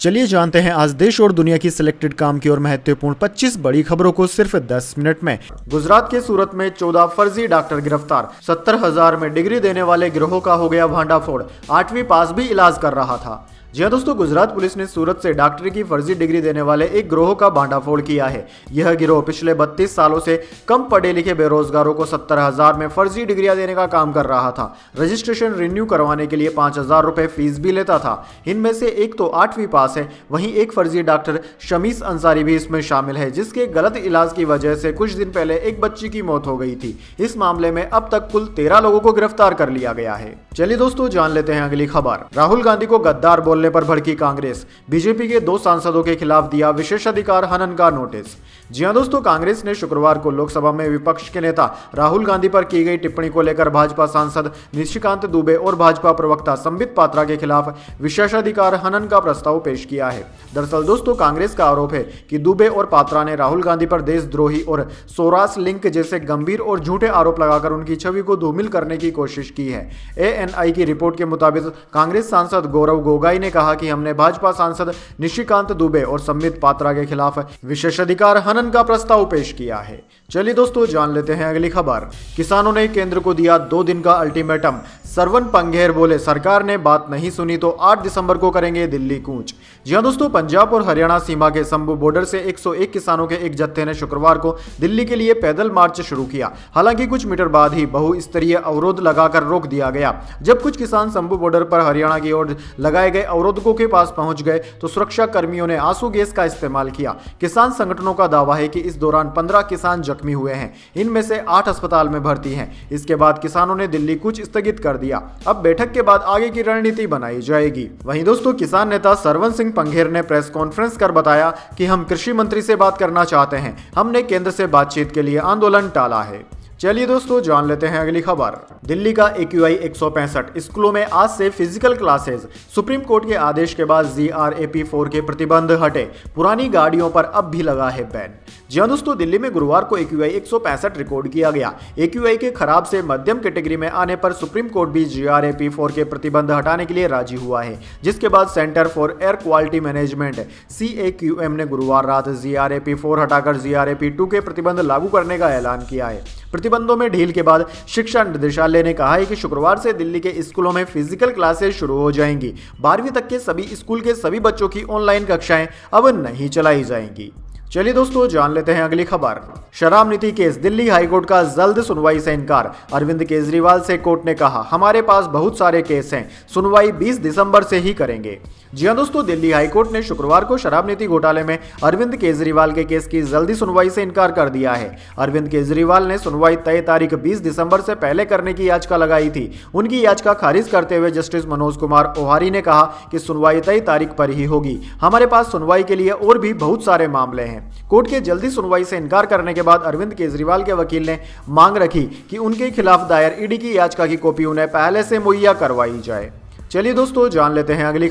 चलिए जानते हैं आज देश और दुनिया की सिलेक्टेड काम की और महत्वपूर्ण 25 बड़ी खबरों को सिर्फ 10 मिनट में। गुजरात के सूरत में 14 फर्जी डॉक्टर गिरफ्तार। 70,000 में डिग्री देने वाले गिरोह का हो गया भांडाफोड़। 8वीं पास भी इलाज कर रहा था। जी हाँ दोस्तों, गुजरात पुलिस ने सूरत से डॉक्टरी की फर्जी डिग्री देने वाले एक गिरोह का भांडाफोड़ किया है। यह गिरोह पिछले 32 सालों से कम पढ़े लिखे बेरोजगारों को 70,000 में फर्जी डिग्रियां देने का काम कर रहा था। रजिस्ट्रेशन रिन्यू करवाने के लिए 5,000 रुपए फीस भी लेता था। इनमें से एक तो 8वीं पास है, वहीं एक फर्जी डॉक्टर शमीस अंसारी भी इसमें शामिल है, जिसके गलत इलाज की वजह से कुछ दिन पहले एक बच्ची की मौत हो गई थी। इस मामले में अब तक कुल 13 लोगों को गिरफ्तार कर लिया गया है। चलिए दोस्तों जान लेते हैं अगली खबर। राहुल गांधी को गद्दार बोलने पर भड़की कांग्रेस। बीजेपी के 2 सांसदों के खिलाफ दिया विशेषाधिकार हनन का नोटिस। जी हां दोस्तों, कांग्रेस ने शुक्रवार को लोकसभा में विपक्ष के नेता राहुल गांधी पर की गई टिप्पणी को लेकर भाजपा सांसद निशिकांत दुबे और भाजपा प्रवक्ता संबित पात्रा के खिलाफ विशेषाधिकार हनन का प्रस्ताव पेश किया है। दरअसल दोस्तों, कांग्रेस का आरोप है कि दुबे और पात्रा ने राहुल गांधी पर देशद्रोही और सौरास लिंक जैसे गंभीर और झूठे आरोप लगाकर उनकी छवि को धूमिल करने की कोशिश की है। एएनआई की रिपोर्ट के मुताबिक कांग्रेस सांसद गौरव गोगाई ने कहा कि हमने भाजपा सांसद निशिकांत दुबे और संबित पात्रा के खिलाफ विशेषाधिकार हनन का प्रस्ताव पेश किया है। चलिए दोस्तों जान लेते हैं अगली खबर। किसानों ने केंद्र को दिया 2 दिन का अल्टीमेटम। सरवन पंघेर बोले सरकार ने बात नहीं सुनी तो 8 दिसंबर को करेंगे दिल्ली कूच। जी हां दोस्तों, पंजाब और हरियाणा सीमा के शंभू बॉर्डर से 101 किसानों के एक जत्थे ने शुक्रवार को दिल्ली के लिए पैदल मार्च शुरू किया। हालांकि कुछ मीटर बाद ही बहुस्तरीय अवरोध लगाकर रोक दिया गया। जब कुछ किसान शंभू बॉर्डर पर हरियाणा की ओर लगाए गए अवरोधकों के पास पहुंच गए तो सुरक्षा कर्मियों ने आंसू गैस का इस्तेमाल किया। किसान संगठनों का दावा है कि इस दौरान 15 किसान जख्मी हुए हैं। इनमें से 8 अस्पताल में भर्ती हैं। इसके बाद किसानों ने दिल्ली कूच स्थगित कर दिया। अब बैठक के बाद आगे की रणनीति बनाई जाएगी। वहीं दोस्तों, किसान नेता सरवन सिंह पंघेर ने प्रेस कॉन्फ्रेंस कर बताया कि हम कृषि मंत्री से बात करना चाहते हैं। हमने केंद्र से बातचीत के लिए आंदोलन टाला है। चलिए दोस्तों जान लेते हैं अगली खबर। दिल्ली का AQI 165। स्कूलों में आज से फिजिकल क्लासेस। सुप्रीम कोर्ट के आदेश के बाद GRAP4 के प्रतिबंध हटे। पुरानी गाड़ियों पर अब भी लगा है बैन। जी हां दोस्तों, दिल्ली में गुरुवार को AQI 165 रिकॉर्ड किया गया। AQI के खराब से मध्यम कैटेगरी में आने पर सुप्रीम कोर्ट भी GRAP4 के प्रतिबंध हटाने के लिए राजी हुआ है, जिसके बाद centre for air quality management CAQM ने गुरुवार रात GRAP4 हटाकर GRAP2 के प्रतिबंध लागू करने का ऐलान किया है। प्रतिबंधों में ढील के बाद शिक्षा निदेशालय ने कहा है कि शुक्रवार से दिल्ली के स्कूलों में फिजिकल क्लासेस शुरू हो जाएंगी। 12वीं तक के सभी स्कूल के सभी बच्चों की ऑनलाइन कक्षाएं अब नहीं चलाई जाएंगी। चलिए दोस्तों जान लेते हैं अगली खबर। शराब नीति केस। दिल्ली हाईकोर्ट का जल्द सुनवाई से इनकार। अरविंद केजरीवाल से कोर्ट ने कहा हमारे पास बहुत सारे केस हैं, सुनवाई 20 दिसंबर से ही करेंगे। जी हां दोस्तों, दिल्ली हाईकोर्ट ने शुक्रवार को शराब नीति घोटाले में अरविंद केजरीवाल के केस की जल्दी सुनवाई से इनकार कर दिया है। अरविंद केजरीवाल ने सुनवाई तय तारीख 20 दिसंबर से पहले करने की याचिका लगाई थी। उनकी याचिका खारिज करते हुए जस्टिस मनोज कुमार ओहारी ने कहा कि सुनवाई तय तारीख पर ही होगी। हमारे पास सुनवाई के लिए और भी बहुत सारे मामले हैं। कोर्ट के जल्दी सुनवाई से इनकार करने के बाद अरविंद केजरीवाल के वकील ने मांग रखी कि उनके खिलाफ दायर ईडी की याचिका की कॉपी उन्हें पहले से मुहैया करवाई जाए। चलिए दोस्तों जान लेते हैं अगली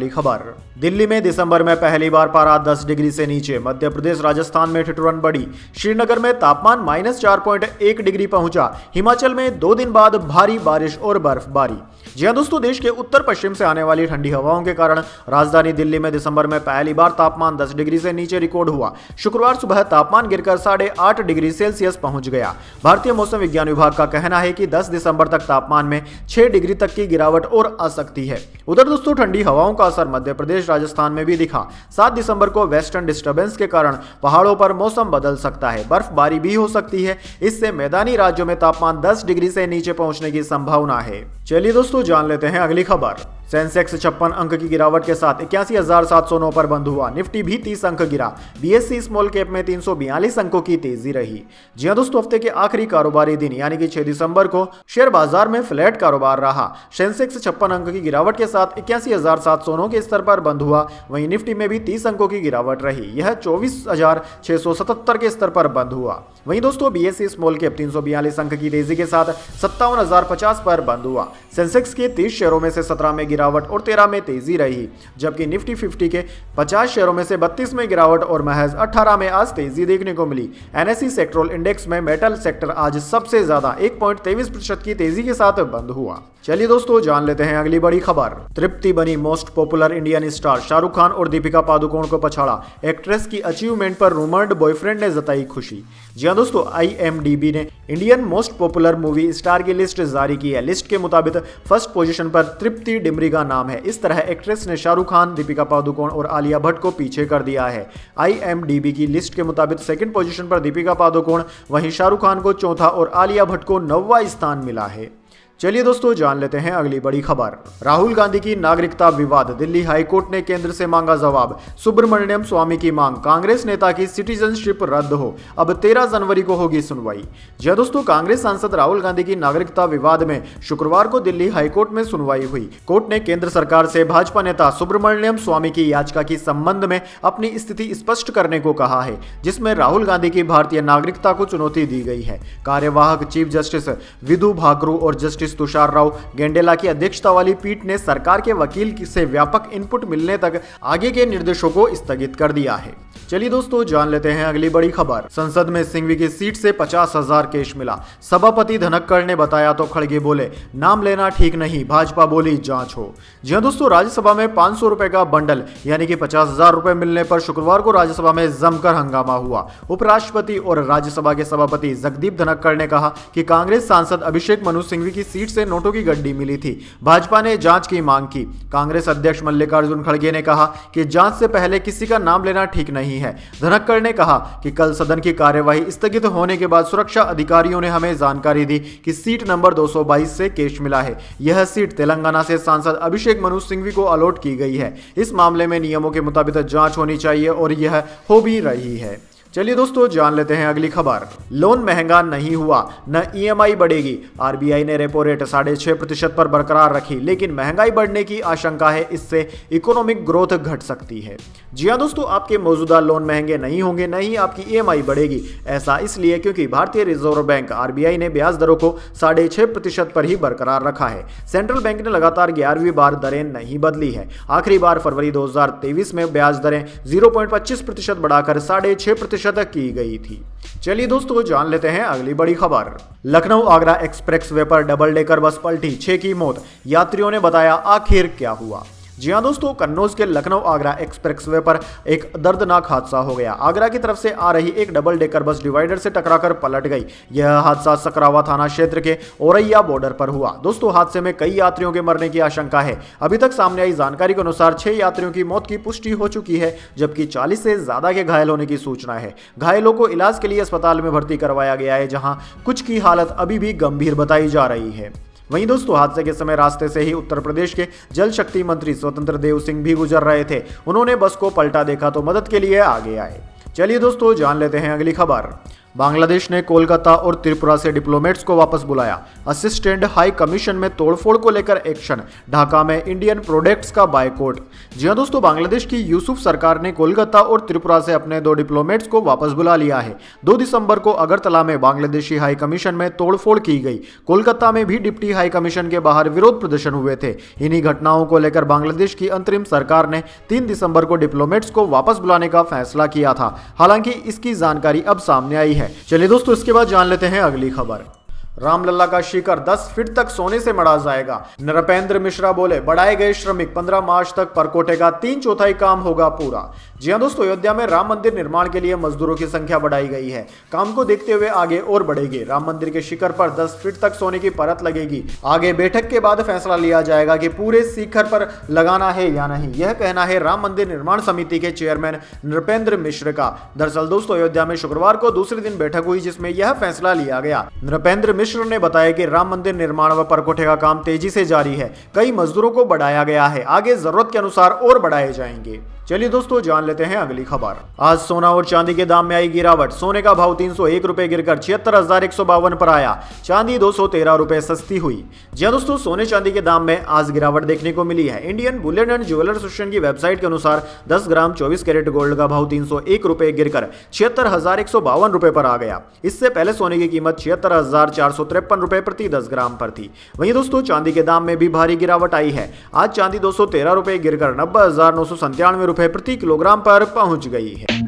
खबर। दिल्ली में दिसंबर में पहली बार पारा 10 डिग्री से नीचे। मध्य प्रदेश राजस्थान में ठिठुरन बढ़ी। श्रीनगर में तापमान -4.1 डिग्री पहुंचा। हिमाचल में 2 दिन बाद भारी बारिश और बर्फबारी। जी हां दोस्तों, देश के उत्तर पश्चिम से आने वाली ठंडी हवाओं के कारण राजधानी दिल्ली में दिसंबर में पहली बार तापमान 10 डिग्री से नीचे रिकॉर्ड हुआ। शुक्रवार सुबह तापमान गिरकर 8.5 डिग्री सेल्सियस पहुंच गया। भारतीय मौसम विज्ञान विभाग का कहना है कि 10 दिसंबर तक तापमान में 6 डिग्री तक की गिरावट और आ सकती है। उधर दोस्तों, ठंडी हवाओं का असर मध्य प्रदेश राजस्थान में भी दिखा। 7 दिसंबर को वेस्टर्न डिस्टर्बेंस के कारण पहाड़ों पर मौसम बदल सकता है, बर्फबारी भी हो सकती है। इससे मैदानी राज्यों में तापमान 10 डिग्री से नीचे पहुंचने की संभावना है। चलिए दोस्तों जान लेते हैं अगली खबर। सेंसेक्स 56 अंक की गिरावट के साथ 81,709 पर बंद हुआ। निफ्टी भी 30 अंक गिरा। BSE स्मॉल कैप में 342 अंकों की तेजी रही। जी हां दोस्तों, हफ्ते के आखिरी कारोबारी दिन यानी कि 6 दिसंबर को शेयर बाजार में फ्लैट कारोबार रहा। सेंसेक्स 56 अंक की गिरावट के साथ 81,709 के स्तर पर बंद हुआ। वहीं निफ्टी में भी 30 अंकों की गिरावट रही। यह 24,677 के स्तर पर बंद हुआ। वहीं दोस्तों, BSE स्मॉल कैप 342 अंक की तेजी के साथ 57,050 पर बंद हुआ। सेंसेक्स के 30 शेयरों में से 17 में गिरा गिरावट और 13 में तेजी रही, जबकि निफ्टी 50 के 50 शेयरों में से 32 में गिरावट और महज 18 में आज तेजी देखने को मिली। एनएसई सेक्टोरल इंडेक्स में मेटल सेक्टर आज सबसे ज्यादा 1.23% की तेजी के साथ बंद हुआ। चलिए दोस्तों, जान लेते हैं अगली बड़ी खबर। तृप्ति बनी most popular Indian star, Shahrukh Khan और दीपिका पादुकोण को पछाड़ा। एक्ट्रेस की अचीवमेंट पर रूमर्ड बॉयफ्रेंड ने जताई खुशी। जी हां दोस्तों, IMDb ने Indian most popular movie star की लिस्ट जारी की है। लिस्ट के मुताबिक फर्स्ट पोजीशन पर तृप्ति डिमरी का नाम है। इस तरह एक्ट्रेस ने शाहरुख खान, दीपिका पादुकोण और आलिया भट्ट को पीछे कर दिया है। IMDb की लिस्ट के मुताबिक सेकंड पोजीशन पर दीपिका पादुकोण, वहीं शाहरुख खान को चौथा और आलिया भट्ट को 9वां स्थान मिला है। चलिए दोस्तों, जान लेते हैं अगली बड़ी खबर। राहुल गांधी की नागरिकता विवाद, दिल्ली हाईकोर्ट ने केंद्र से मांगा जवाब। सुब्रमण्यम स्वामी की मांग, कांग्रेस नेता की सिटीजनशिप रद्द हो। अब 13 जनवरी को होगी सुनवाई। जी दोस्तों, कांग्रेस सांसद राहुल गांधी की नागरिकता विवाद में शुक्रवार को दिल्ली हाईकोर्ट में सुनवाई हुई। कोर्ट ने केंद्र सरकार से भाजपा नेता सुब्रमण्यम स्वामी की याचिका के संबंध में अपनी स्थिति स्पष्ट करने को कहा है, जिसमें राहुल गांधी की भारतीय नागरिकता को चुनौती दी गई है। कार्यवाहक चीफ जस्टिस विधु भाकरू और जस्टिस तुषार राव गेंडेला की अध्यक्षता वाली पीठ ने सरकार के वकील से व्यापक इनपुट मिलने तक आगे के निर्देशों को स्थगित कर दिया है। चलिए दोस्तों, जान लेते हैं अगली बड़ी खबर। संसद में सिंघवी की सीट से 50,000 कैश मिला। सभापति धनखड़ ने बताया तो खड़गे बोले नाम लेना ठीक नहीं, भाजपा बोली जांच हो। जी हां दोस्तों, राज्यसभा में 500 रुपए का बंडल यानी कि 50,000 रुपए मिलने पर शुक्रवार को राज्यसभा में जमकर हंगामा हुआ। उपराष्ट्रपति और राज्यसभा के सभापति जगदीप धनखड़ ने कहा कि कांग्रेस सांसद अभिषेक मनु सिंघवी की सीट से नोटों की गड्डी मिली थी। भाजपा ने जांच की मांग की। कांग्रेस अध्यक्ष मल्लिकार्जुन खड़गे ने कहा कि जांच से पहले किसी का नाम लेना ठीक नहीं है। धनखड़ ने कहा कि कल सदन की कार्यवाही स्थगित होने के बाद सुरक्षा अधिकारियों ने हमें जानकारी दी कि सीट नंबर 222 से कैश मिला है। यह सीट तेलंगाना से सांसद अभिषेक मनु सिंघवी को अलॉट की गई है। इस मामले में नियमों के मुताबिक जांच होनी चाहिए और यह हो भी रही है। चलिए दोस्तों, जान लेते हैं अगली खबर। लोन महंगा नहीं हुआ, न EMI बढ़ेगी। RBI ने रेपो रेट 6.5% पर बरकरार रखी, लेकिन महंगाई बढ़ने की आशंका है, इससे इकोनॉमिक ग्रोथ घट सकती है। जी हां दोस्तों, आपके मौजूदा लोन महंगे नहीं होंगे, न ही आपकी EMI बढ़ेगी। ऐसा इसलिए क्योंकि भारतीय रिजर्व बैंक RBI ने ब्याज दरों को 6.5% पर ही बरकरार रखा है। सेंट्रल बैंक ने लगातार 11वीं बार दरें नहीं बदली है। आखिरी बार फरवरी 2023 में ब्याज दरें 0.25% बढ़ाकर 6.5% की गई थी। चलिए दोस्तों, जान लेते हैं अगली बड़ी खबर। लखनऊ आगरा एक्सप्रेसवे पर डबल डेकर बस पलटी, 6 की मौत। यात्रियों ने बताया आखिर क्या हुआ। जी हां दोस्तों, कन्नौज के लखनऊ आगरा एक्सप्रेसवे पर एक दर्दनाक हादसा हो गया। आगरा की तरफ से आ रही एक डबल डेकर बस डिवाइडर से टकराकर पलट गई। यह हादसा सकरावा थाना क्षेत्र के औरैया बॉर्डर पर हुआ। दोस्तों, हादसे में कई यात्रियों के मरने की आशंका है। अभी तक सामने आई जानकारी के अनुसार 6 यात्रियों की मौत की पुष्टि हो चुकी है, जबकि 40 से ज्यादा के घायल होने की सूचना है। घायलों को इलाज के लिए अस्पताल में भर्ती करवाया गया है, जहां कुछ की हालत अभी भी गंभीर बताई जा रही है। वहीं दोस्तों, हादसे के समय रास्ते से ही उत्तर प्रदेश के जल शक्ति मंत्री स्वतंत्र देव सिंह भी गुजर रहे थे। उन्होंने बस को पलटा देखा तो मदद के लिए आगे आए। चलिए दोस्तों, जान लेते हैं अगली खबर। बांग्लादेश ने कोलकाता और त्रिपुरा से डिप्लोमेट्स को वापस बुलाया। असिस्टेंट हाई कमीशन में तोड़फोड़ को लेकर एक्शन। ढाका में इंडियन प्रोडक्ट्स का बायकॉट। जी हां दोस्तों, बांग्लादेश की यूसुफ सरकार ने कोलकाता और त्रिपुरा से अपने 2 डिप्लोमेट्स को वापस बुला लिया है। 2 दिसंबर को अगरतला में बांग्लादेशी हाई कमीशन में तोड़फोड़ की गई। कोलकाता में भी डिप्टी हाई कमीशन के बाहर विरोध प्रदर्शन हुए थे। इन्हीं घटनाओं को लेकर बांग्लादेश की अंतरिम सरकार ने 3 दिसंबर को डिप्लोमेट्स को वापस बुलाने का फैसला किया था। हालांकि इसकी जानकारी अब सामने आई है। चलिए दोस्तों, इसके बाद जान लेते हैं अगली खबर। रामलला का शिखर 10 फीट तक सोने से मढ़ा जाएगा। नृपेंद्र मिश्रा बोले बढ़ाए गए श्रमिक 15 मार्च तक परकोटे का 3/4 काम होगा पूरा। जी हां दोस्तों, अयोध्या में राम मंदिर निर्माण के लिए मजदूरों की संख्या बढ़ाई गई है। काम को देखते हुए आगे और बढ़ेगी। राम मंदिर के शिखर पर 10 फीट तक सोने की परत लगेगी। आगे बैठक के बाद फैसला लिया जाएगा कि पूरे शिखर पर लगाना है या नहीं। यह कहना है राम मंदिर निर्माण समिति के चेयरमैन नृपेंद्र मिश्र का। दरअसल दोस्तों, अयोध्या में शुक्रवार को दूसरे दिन बैठक हुई, जिसमें यह फैसला लिया गया। नृपेंद्र मिश्र ने बताया कि राम मंदिर निर्माण व परकोटे का काम तेजी से जारी है। कई मजदूरों को बढ़ाया गया है, आगे जरूरत के अनुसार और बढ़ाए जाएंगे। चलिए दोस्तों जान लेते हैं अगली खबर। आज सोना और चांदी के दाम में आई गिरावट। सोने का भाव 301 रुपए गिरकर 76,152 पर आया। चांदी 213 रुपए सस्ती हुई। जी दोस्तों, सोने चांदी के दाम में आज गिरावट देखने को मिली है। Indian Boolean and jewellers association की वेबसाइट के अनुसार 10 ग्राम 24 कैरेट गोल्ड का भाव 301 रुपए गिरकर 76,152 रुपए पर आ गया। इससे पहले सोने की कीमत 76,453 रुपए प्रति 10 ग्राम पर थी। वहीं दोस्तों चांदी के दाम में भी भारी गिरावट आई है। आज चांदी 213 रुपए गिरकर 90,997 रुपए प्रति किलोग्राम पर पहुंच गई है।